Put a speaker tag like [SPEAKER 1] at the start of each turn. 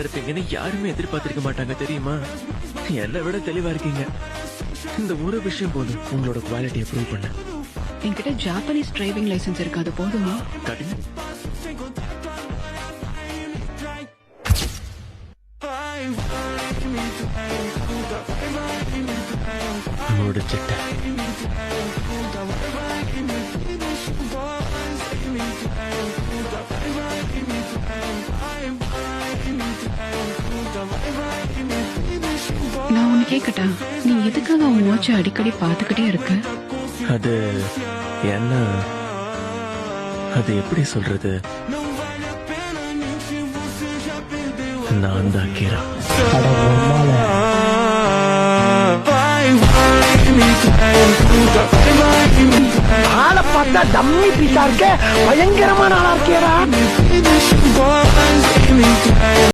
[SPEAKER 1] இருப்பீங்கன்னு யாருமே எதிர்பார்த்திருக்க மாட்டாங்க தெரியுமா? என்னை விட தெளிவா இருக்கீங்க. இந்த ஒரு விஷயம் போதும் உங்களோட குவாலிட்டியை ப்ரூவ் பண்ண.
[SPEAKER 2] என்கிட்ட ஜாப்பனீஸ் டிரைவிங் லைசென்ஸ் இருக்கு, அது போதுமா?
[SPEAKER 1] காட்டுங்க. முடிச்சிட்ட.
[SPEAKER 2] நான் உன்னை கேட்கட்டா, நீ எதுக்காக உன் வாட்சை அடிக்கடி பார்த்துக்கிட்டே இருக்க?
[SPEAKER 1] அது என்ன, அது எப்படி சொல்றது, நான் தான் கீரா.
[SPEAKER 3] ஆளை பார்த்தா டம்மி பீஸா இருக்க, பயங்கரமான ஆளா இருக்கேடா.